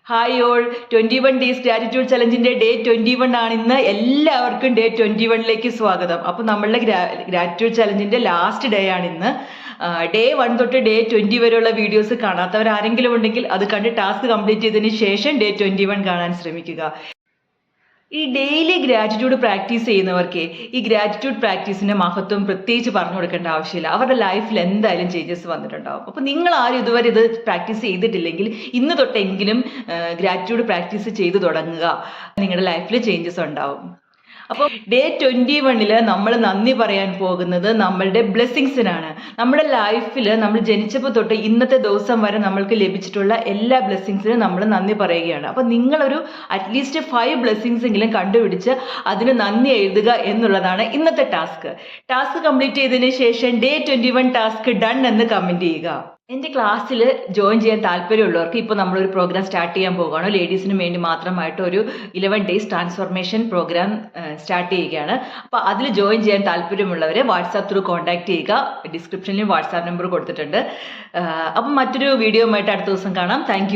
Hi all 21 days gratitude ചലഞ്ചിന്റെ day 21 ആണ് ഇന്ന്. എല്ലാവർക്കും ഡേ 21ലേക്ക് സ്വാഗതം. അപ്പോൾ നമ്മളുടെ ഗ്രാറ്റിറ്റ്യൂഡ് ചലഞ്ചിന്റെ ലാസ്റ്റ് ഡേ ആണ് ഇന്ന്. ഡേ 1 തൊട്ട് ഡേ 20 വരെയുള്ള വീഡിയോസ് കാണാത്തവർ ആരെങ്കിലും ഉണ്ടെങ്കിൽ അത് കണ്ട് ടാസ്ക് കംപ്ലീറ്റ് ചെയ്തതിന് ശേഷം ഡേ 21 കാണാൻ ശ്രമിക്കുക. ഈ ഡെയിലി ഗ്രാറ്റിറ്റ്യൂഡ് പ്രാക്ടീസ് ചെയ്യുന്നവർക്ക് ഈ ഗ്രാറ്റിറ്റ്യൂഡ് പ്രാക്ടീസിന്റെ മഹത്വം പ്രത്യേകിച്ച് പറഞ്ഞു കൊടുക്കേണ്ട ആവശ്യമില്ല. അവരുടെ ലൈഫിൽ എന്തായാലും ചേഞ്ചസ് വന്നിട്ടുണ്ടാവും. അപ്പോൾ നിങ്ങൾ ആരും ഇതുവരെ ഇത് പ്രാക്ടീസ് ചെയ്തിട്ടില്ലെങ്കിൽ ഇന്ന് തൊട്ടെങ്കിലും ഗ്രാറ്റിറ്റ്യൂഡ് പ്രാക്ടീസ് ചെയ്ത് തുടങ്ങുക. നിങ്ങളുടെ ലൈഫിൽ ചേഞ്ചസ് ഉണ്ടാവും. അപ്പോൾ ഡേ 21 നമ്മൾ നന്ദി പറയാൻ പോകുന്നത് നമ്മളുടെ ബ്ലെസ്സിങ്സിനാണ്. നമ്മുടെ ലൈഫിൽ നമ്മൾ ജനിച്ചപ്പോൾ തൊട്ട് ഇന്നത്തെ ദിവസം വരെ നമ്മൾക്ക് ലഭിച്ചിട്ടുള്ള എല്ലാ ബ്ലെസ്സിങ്സിനും നമ്മൾ നന്ദി പറയുകയാണ്. അപ്പോൾ നിങ്ങളൊരു അറ്റ്ലീസ്റ്റ് 5 ബ്ലെസ്സിങ്സ് എങ്കിലും കണ്ടുപിടിച്ച് അതിന് നന്ദി എഴുതുക എന്നുള്ളതാണ് ഇന്നത്തെ ടാസ്ക്. ടാസ്ക് കംപ്ലീറ്റ് ചെയ്തതിന് ശേഷം ഡേ 21 ടാസ്ക് ഡൺ എന്ന് കമൻറ്റ് ചെയ്യുക. എൻ്റെ ക്ലാസ്സിൽ ജോയിൻ ചെയ്യാൻ താല്പര്യമുള്ളവർക്ക് ഇപ്പോൾ നമ്മളൊരു പ്രോഗ്രാം സ്റ്റാർട്ട് ചെയ്യാൻ പോകുകയാണ്. ലേഡീസിന് വേണ്ടി മാത്രമായിട്ട് ഒരു 11 ഡേയ്സ് ട്രാൻസ്ഫോർമേഷൻ പ്രോഗ്രാം സ്റ്റാർട്ട് ചെയ്യുകയാണ്. അപ്പോൾ അതിൽ ജോയിൻ ചെയ്യാൻ താല്പര്യമുള്ളവരെ വാട്സാപ്പ് ത്രൂ കോൺടാക്ട് ചെയ്യുക. ഡിസ്ക്രിപ്ഷനിൽ വാട്സാപ്പ് നമ്പർ കൊടുത്തിട്ടുണ്ട്. അപ്പം മറ്റൊരു വീഡിയോയുമായിട്ട് അടുത്ത ദിവസം കാണാം. താങ്ക്